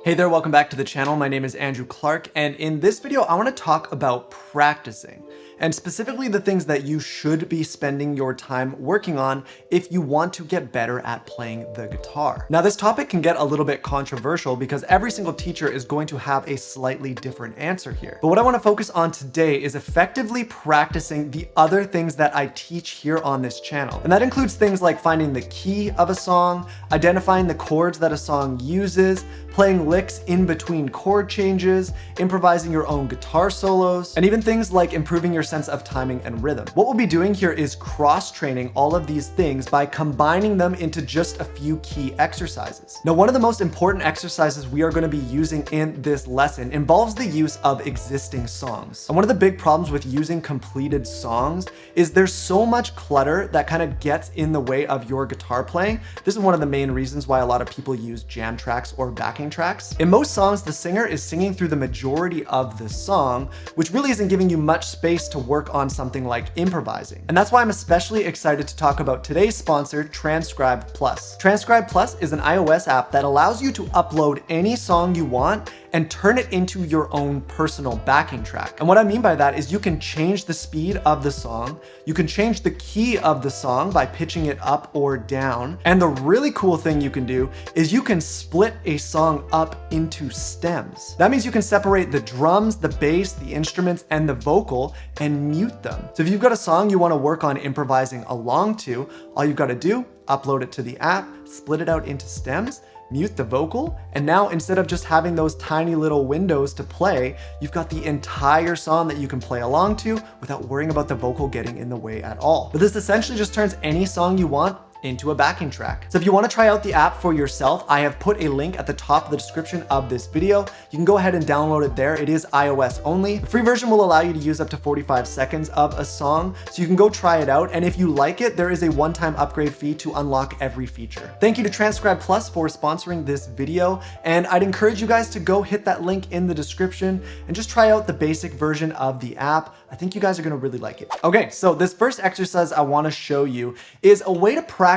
Hey there, welcome back to the channel. My name is Andrew Clark, and in this video, I want to talk about practicing, and specifically the things that you should be spending your time working on if you want to get better at playing the guitar. Now, this topic can get a little bit controversial because every single teacher is going to have a slightly different answer here. But what I want to focus on today is effectively practicing the other things that I teach here on this channel. And that includes things like finding the key of a song, identifying the chords that a song uses, playing licks in between chord changes, improvising your own guitar solos, and even things like improving your sense of timing and rhythm. What we'll be doing here is cross-training all of these things by combining them into just a few key exercises. Now, one of the most important exercises we are going to be using in this lesson involves the use of existing songs. And one of the big problems with using completed songs is there's so much clutter that kind of gets in the way of your guitar playing. This is one of the main reasons why a lot of people use jam tracks or backing tracks. In most songs, the singer is singing through the majority of the song, which really isn't giving you much space to work on something like improvising. And that's why I'm especially excited to talk about today's sponsor, Transcribe Plus. Transcribe Plus is an iOS app that allows you to upload any song you want and turn it into your own personal backing track. And what I mean by that is you can change the speed of the song, you can change the key of the song by pitching it up or down, and the really cool thing you can do is you can split a song up into stems. That means you can separate the drums, the bass, the instruments, and the vocal and mute them. So if you've got a song you want to work on improvising along to, all you've got to do, upload it to the app, split it out into stems, mute the vocal, and now instead of just having those tiny little windows to play, you've got the entire song that you can play along to without worrying about the vocal getting in the way at all. But this essentially just turns any song you want into a backing track. So if you want to try out the app for yourself, I have put a link at the top of the description of this video. You can go ahead and download it there. It is iOS only. The free version will allow you to use up to 45 seconds of a song, so you can go try it out. And if you like it, there is a one-time upgrade fee to unlock every feature. Thank you to Transcribe Plus for sponsoring this video. And I'd encourage you guys to go hit that link in the description and just try out the basic version of the app. I think you guys are going to really like it. Okay, so this first exercise I want to show you is a way to practice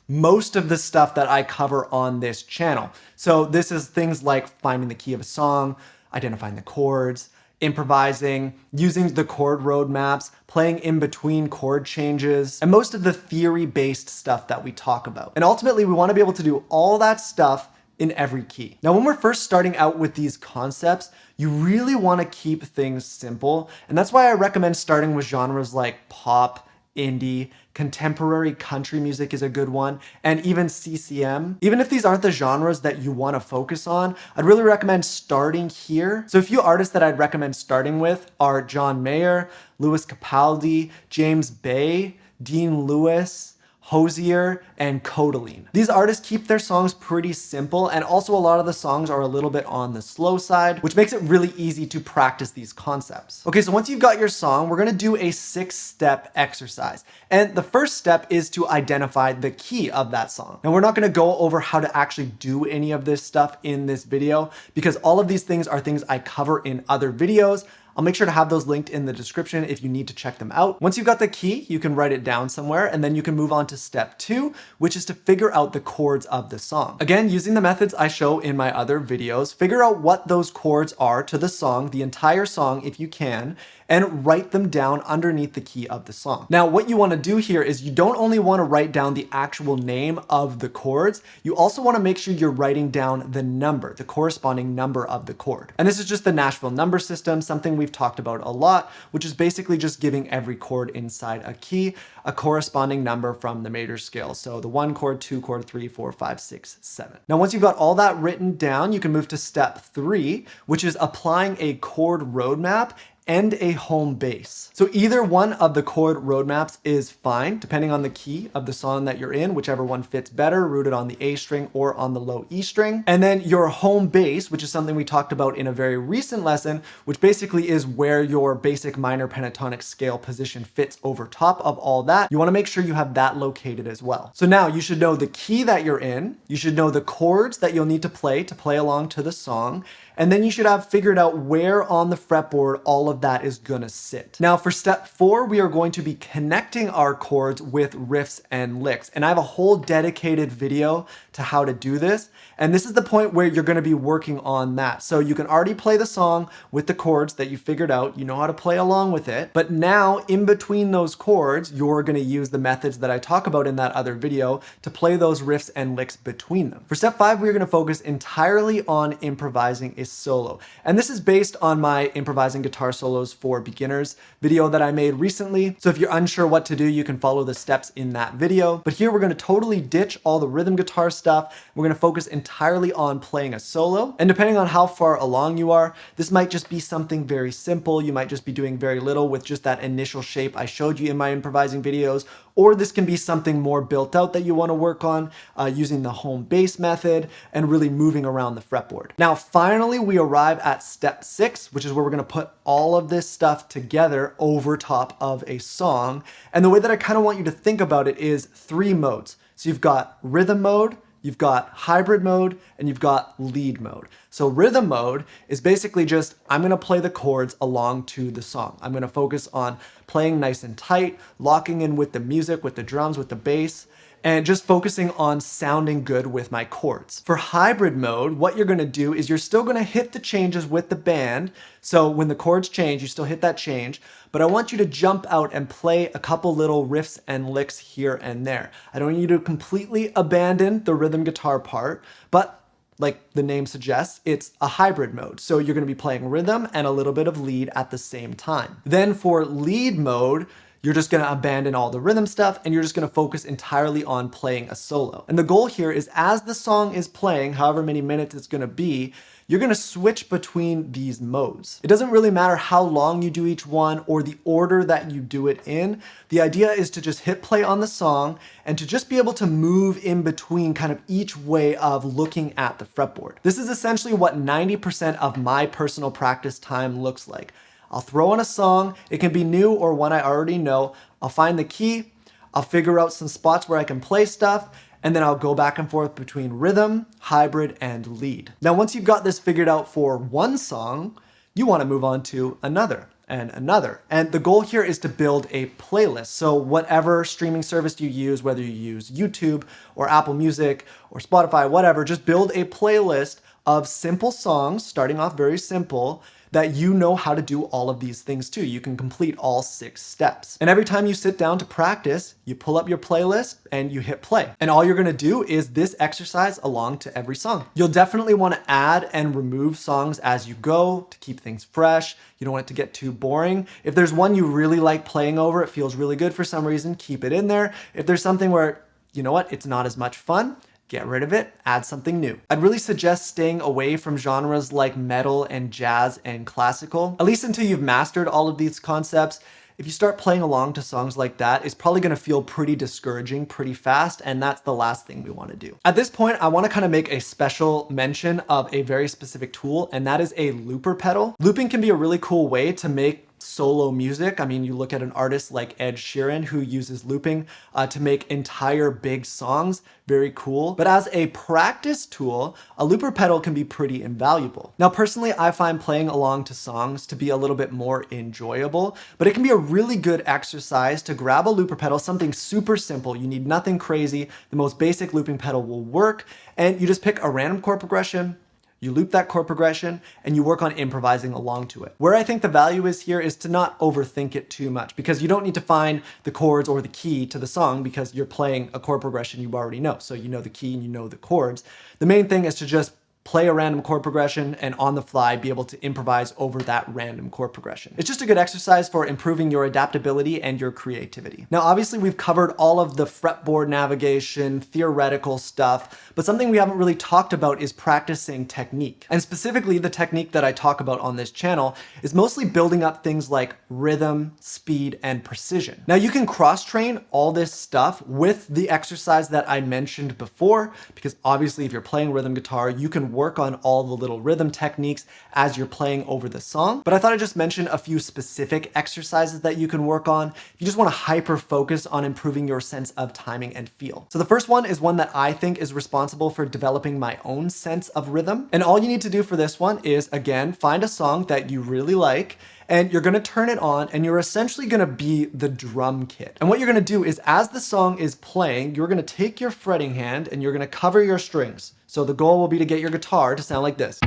most of the stuff that I cover on this channel. So this is things like finding the key of a song, identifying the chords, improvising, using the chord roadmaps, playing in between chord changes, and most of the theory-based stuff that we talk about. And ultimately, we want to be able to do all that stuff in every key. Now, when we're first starting out with these concepts, you really want to keep things simple. And that's why I recommend starting with genres like pop, indie, contemporary country music is a good one, and even CCM. Even if these aren't the genres that you want to focus on, I'd really recommend starting here. So a few artists that I'd recommend starting with are John Mayer, Louis Capaldi, James Bay, Dean Lewis, Hozier, and Codaline. These artists keep their songs pretty simple, and also a lot of the songs are a little bit on the slow side, which makes it really easy to practice these concepts. Okay, so once you've got your song, we're gonna do a 6-step exercise. And the first step is to identify the key of that song. Now, we're not gonna go over how to actually do any of this stuff in this video because all of these things are things I cover in other videos. I'll make sure to have those linked in the description if you need to check them out. Once you've got the key, you can write it down somewhere, and then you can move on to step 2, which is to figure out the chords of the song. Again, using the methods I show in my other videos, figure out what those chords are to the song, the entire song if you can, and write them down underneath the key of the song. Now, what you want to do here is you don't only want to write down the actual name of the chords, you also want to make sure you're writing down the number, the corresponding number of the chord. And this is just the Nashville number system, something we've talked about a lot, which is basically just giving every chord inside a key a corresponding number from the major scale. So the 1 chord, 2 chord, 3, 4, 5, 6, 7. Now, once you've got all that written down, you can move to step 3, which is applying a chord roadmap and a home bass. So either one of the chord roadmaps is fine, depending on the key of the song that you're in, whichever one fits better, rooted on the A string or on the low E string. And then your home bass, which is something we talked about in a very recent lesson, which basically is where your basic minor pentatonic scale position fits over top of all that. You want to make sure you have that located as well. So now you should know the key that you're in, you should know the chords that you'll need to play along to the song, and then you should have figured out where on the fretboard all of of that is gonna sit. Now for step 4, we are going to be connecting our chords with riffs and licks. And I have a whole dedicated video to how to do this. And this is the point where you're gonna be working on that. So you can already play the song with the chords that you figured out, you know how to play along with it. But now in between those chords, you're gonna use the methods that I talk about in that other video to play those riffs and licks between them. For step 5, we're gonna focus entirely on improvising a solo. And this is based on my improvising guitar solos for beginners video that I made recently. So if you're unsure what to do, you can follow the steps in that video. But here we're gonna totally ditch all the rhythm guitar stuff. We're gonna focus entirely on playing a solo. And depending on how far along you are, this might just be something very simple. You might just be doing very little with just that initial shape I showed you in my improvising videos. Or this can be something more built out that you want to work on using the homebase method and really moving around the fretboard. Now, finally, we arrive at step 6, which is where we're going to put all of this stuff together over top of a song. And the way that I kind of want you to think about it is 3 modes. So you've got rhythm mode, you've got hybrid mode, and you've got lead mode. So rhythm mode is basically just, I'm gonna play the chords along to the song. I'm gonna focus on playing nice and tight, locking in with the music, with the drums, with the bass, and just focusing on sounding good with my chords. For hybrid mode, what you're gonna do is you're still gonna hit the changes with the band. So when the chords change, you still hit that change, but I want you to jump out and play a couple little riffs and licks here and there. I don't want you to completely abandon the rhythm guitar part, but like the name suggests, it's a hybrid mode. So you're gonna be playing rhythm and a little bit of lead at the same time. Then for lead mode, you're just gonna abandon all the rhythm stuff and you're just gonna focus entirely on playing a solo. And the goal here is as the song is playing, however many minutes it's gonna be, you're gonna switch between these modes. It doesn't really matter how long you do each one or the order that you do it in. The idea is to just hit play on the song and to just be able to move in between kind of each way of looking at the fretboard. This is essentially what 90% of my personal practice time looks like. I'll throw on a song, it can be new or one I already know. I'll find the key, I'll figure out some spots where I can play stuff, and then I'll go back and forth between rhythm, hybrid, and lead. Now, once you've got this figured out for one song, you want to move on to another and another. And the goal here is to build a playlist. So whatever streaming service you use, whether you use YouTube or Apple Music or Spotify, whatever, just build a playlist of simple songs, starting off very simple, that you know how to do all of these things too. You can complete all 6 steps. And every time you sit down to practice, you pull up your playlist and you hit play. And all you're gonna do is this exercise along to every song. You'll definitely wanna add and remove songs as you go to keep things fresh. You don't want it to get too boring. If there's one you really like playing over, it feels really good for some reason, keep it in there. If there's something where, you know what, it's not as much fun, get rid of it, add something new. I'd really suggest staying away from genres like metal and jazz and classical, at least until you've mastered all of these concepts. If you start playing along to songs like that, it's probably gonna feel pretty discouraging pretty fast, and that's the last thing we wanna do. At this point, I wanna kind of make a special mention of a very specific tool, and that is a looper pedal. Looping can be a really cool way to make solo music. I mean, you look at an artist like Ed Sheeran who uses looping to make entire big songs, very cool. But as a practice tool, a looper pedal can be pretty invaluable. Now, personally, I find playing along to songs to be a little bit more enjoyable, but it can be a really good exercise to grab a looper pedal, something super simple. You need nothing crazy. The most basic looping pedal will work, and you just pick a random chord progression, you loop that chord progression, and you work on improvising along to it. Where I think the value is here is to not overthink it too much, because you don't need to find the chords or the key to the song because you're playing a chord progression you already know. So you know the key and you know the chords. The main thing is to just play a random chord progression and on the fly be able to improvise over that random chord progression. It's just a good exercise for improving your adaptability and your creativity. Now, obviously we've covered all of the fretboard navigation, theoretical stuff, but something we haven't really talked about is practicing technique. And specifically the technique that I talk about on this channel is mostly building up things like rhythm, speed, and precision. Now you can cross-train all this stuff with the exercise that I mentioned before, because obviously if you're playing rhythm guitar, you can work on all the little rhythm techniques as you're playing over the song. But I thought I'd just mention a few specific exercises that you can work on if you just want to hyper focus on improving your sense of timing and feel. So the first one is one that I think is responsible for developing my own sense of rhythm. And all you need to do for this one is, again, find a song that you really like, and you're gonna turn it on, and you're essentially gonna be the drum kit. And what you're gonna do is, as the song is playing, you're gonna take your fretting hand and you're gonna cover your strings. So the goal will be to get your guitar to sound like this.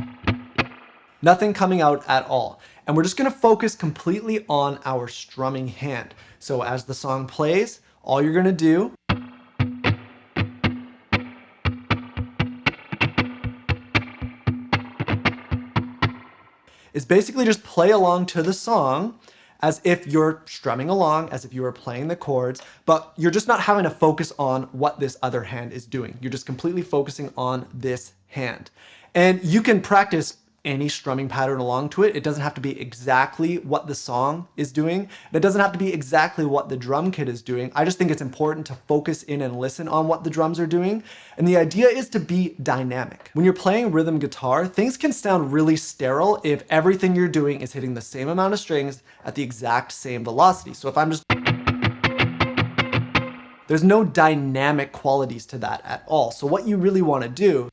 Nothing coming out at all. And we're just gonna focus completely on our strumming hand. So as the song plays, all you're gonna do is basically just play along to the song as if you're strumming along, as if you were playing the chords, but you're just not having to focus on what this other hand is doing. You're just completely focusing on this hand. And you can practice any strumming pattern along to it. It doesn't have to be exactly what the song is doing. And it doesn't have to be exactly what the drum kit is doing. I just think it's important to focus in and listen on what the drums are doing. And the idea is to be dynamic. When you're playing rhythm guitar, things can sound really sterile if everything you're doing is hitting the same amount of strings at the exact same velocity. So if I'm just... there's no dynamic qualities to that at all. So what you really want to do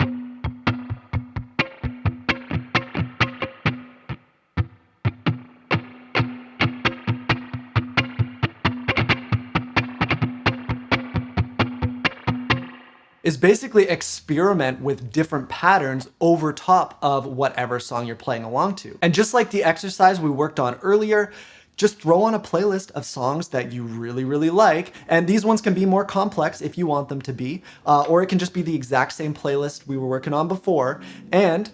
is basically experiment with different patterns over top of whatever song you're playing along to. And just like the exercise we worked on earlier, just throw on a playlist of songs that you really like. And these ones can be more complex if you want them to be, or it can just be the exact same playlist we were working on before, and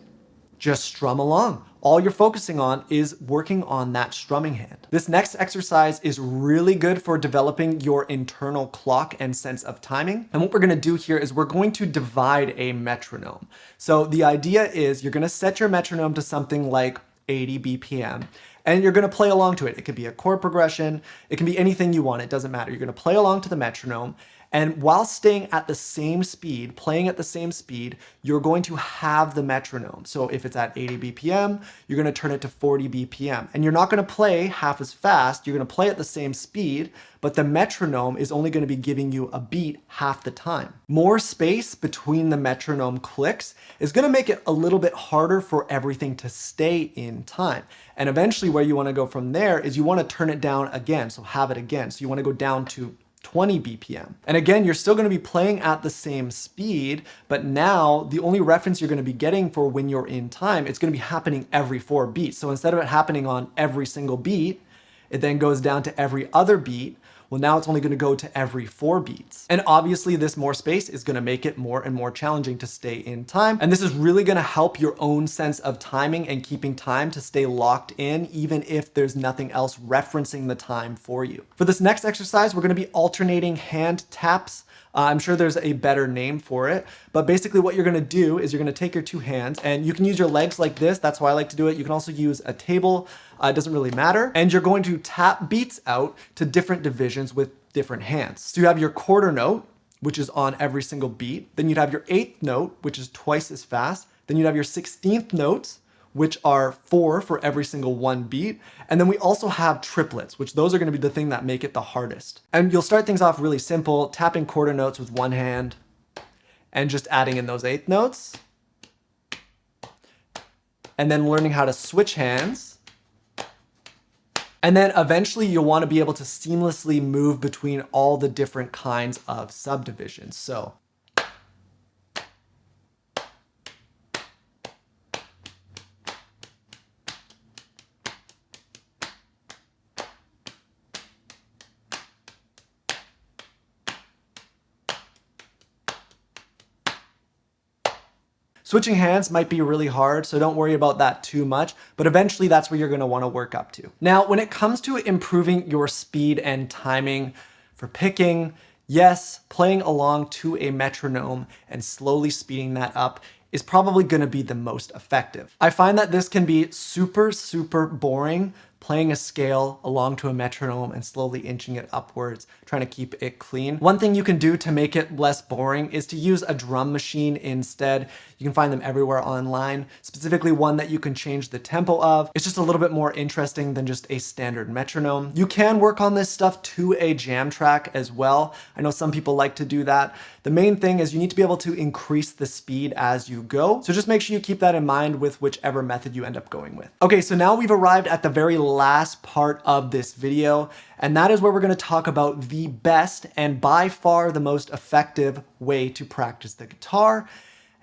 just strum along. All you're focusing on is working on that strumming hand. This next exercise is really good for developing your internal clock and sense of timing. And what we're gonna do here is we're going to divide a metronome. So the idea is you're gonna set your metronome to something like 80 BPM, and you're gonna play along to it. It could be a chord progression, it can be anything you want, it doesn't matter. You're gonna play along to the metronome, and while staying at the same speed, playing at the same speed, you're going to have the metronome. So if it's at 80 BPM, you're gonna turn it to 40 BPM. And you're not gonna play half as fast, you're gonna play at the same speed, but the metronome is only gonna be giving you a beat half the time. More space between the metronome clicks is gonna make it a little bit harder for everything to stay in time. And eventually where you wanna go from there is you wanna turn it down again, so have it again. So you wanna go down to 20 BPM. And again, you're still gonna be playing at the same speed, but now the only reference you're gonna be getting for when you're in time, it's gonna be happening every 4 beats. So instead of it happening on every single beat, it then goes down to every other beat. Well, now it's only gonna go to every 4 beats. And obviously this more space is gonna make it more and more challenging to stay in time. And this is really gonna help your own sense of timing and keeping time to stay locked in, even if there's nothing else referencing the time for you. For this next exercise, we're gonna be alternating hand taps. I'm sure there's a better name for it, but basically what you're gonna do is you're gonna take your 2 hands, and you can use your legs like this. That's how I like to do it. You can also use a table. It doesn't really matter. And you're going to tap beats out to different divisions with different hands. So you have your quarter note, which is on every single beat. Then you'd have your 8th note, which is twice as fast. Then you'd have your 16th notes, which are 4 for every single 1 beat. And then we also have triplets, which those are gonna be the thing that make it the hardest. And you'll start things off really simple, tapping quarter notes with 1 hand and just adding in those 8th notes. And then learning how to switch hands. And then eventually you'll want to be able to seamlessly move between all the different kinds of subdivisions. So switching hands might be really hard, so don't worry about that too much, but eventually that's where you're gonna wanna work up to. Now, when it comes to improving your speed and timing for picking, yes, playing along to a metronome and slowly speeding that up is probably gonna be the most effective. I find that this can be super boring, playing a scale along to a metronome and slowly inching it upwards, trying to keep it clean. One thing you can do to make it less boring is to use a drum machine instead. You can find them everywhere online, specifically one that you can change the tempo of. It's just a little bit more interesting than just a standard metronome. You can work on this stuff to a jam track as well. I know some people like to do that. The main thing is you need to be able to increase the speed as you go. So just make sure you keep that in mind with whichever method you end up going with. Okay, so now we've arrived at the very last part of this video, and that is where we're going to talk about the best and by far the most effective way to practice the guitar.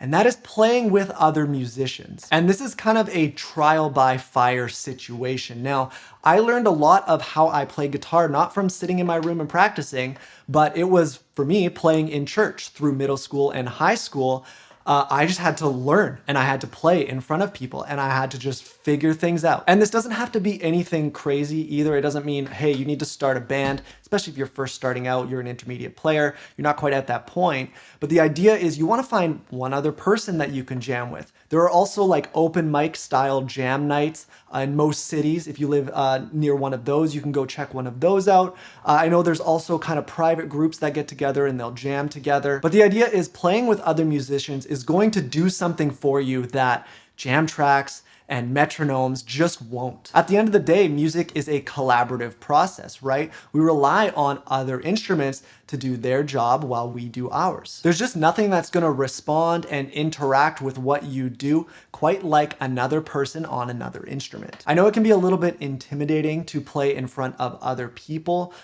And that is playing with other musicians. And this is kind of a trial by fire situation. Now, I learned a lot of how I play guitar, not from sitting in my room and practicing, but it was for me playing in church through middle school and high school. I just had to learn and I had to play in front of people and I had to just figure things out. And this doesn't have to be anything crazy either. It doesn't mean, hey, you need to start a band, especially if you're first starting out, you're an intermediate player, you're not quite at that point. But the idea is you want to find one other person that you can jam with. There are also like open mic style jam nights in most cities. If you live near one of those, you can go check one of those out. I know there's also kind of private groups that get together and they'll jam together. But the idea is playing with other musicians is going to do something for you that jam tracks and metronomes just won't. At the end of the day, music is a collaborative process, right? We rely on other instruments to do their job while we do ours. There's just nothing that's gonna respond and interact with what you do quite like another person on another instrument. I know it can be a little bit intimidating to play in front of other people,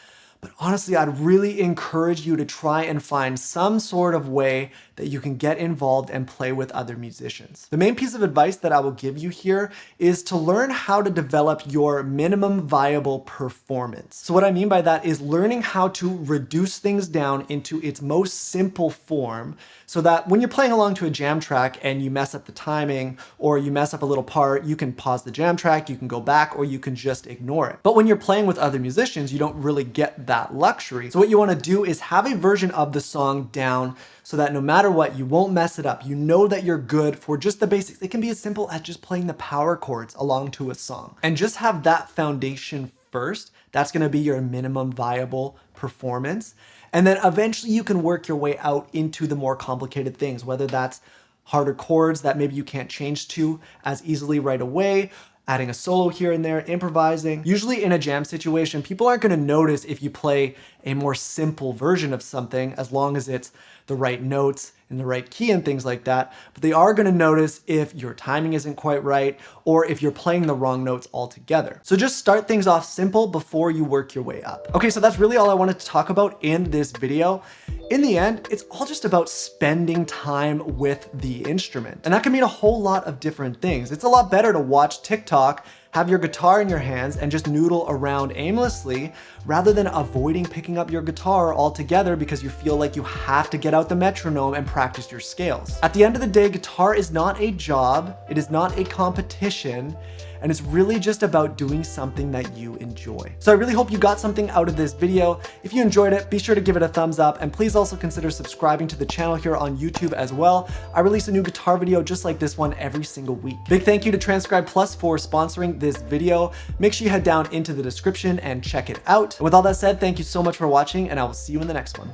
but honestly, I'd really encourage you to try and find some sort of way that you can get involved and play with other musicians. The main piece of advice that I will give you here is to learn how to develop your minimum viable performance. So what I mean by that is learning how to reduce things down into its most simple form so that when you're playing along to a jam track and you mess up the timing or you mess up a little part, you can pause the jam track, you can go back, or you can just ignore it. But when you're playing with other musicians, you don't really get that luxury. So what you want to do is have a version of the song down so that no matter what, you won't mess it up. You know that you're good for just the basics. It can be as simple as just playing the power chords along to a song. And just have that foundation first. That's gonna be your minimum viable performance. And then eventually you can work your way out into the more complicated things, whether that's harder chords that maybe you can't change to as easily right away, adding a solo here and there, improvising. Usually in a jam situation, people aren't gonna notice if you play a more simple version of something as long as it's the right notes in the right key and things like that, but they are gonna notice if your timing isn't quite right or if you're playing the wrong notes altogether. So just start things off simple before you work your way up. Okay, so that's really all I wanted to talk about in this video. In the end, it's all just about spending time with the instrument. And that can mean a whole lot of different things. It's a lot better to watch TikTok, have your guitar in your hands and just noodle around aimlessly rather than avoiding picking up your guitar altogether because you feel like you have to get out the metronome and practice your scales. At the end of the day, guitar is not a job, it is not a competition, and it's really just about doing something that you enjoy. So I really hope you got something out of this video. If you enjoyed it, be sure to give it a thumbs up and please also consider subscribing to the channel here on YouTube as well. I release a new guitar video just like this one every single week. Big thank you to Transcribe Plus for sponsoring this video. Make sure you head down into the description and check it out. And with all that said, thank you so much for watching and I will see you in the next one.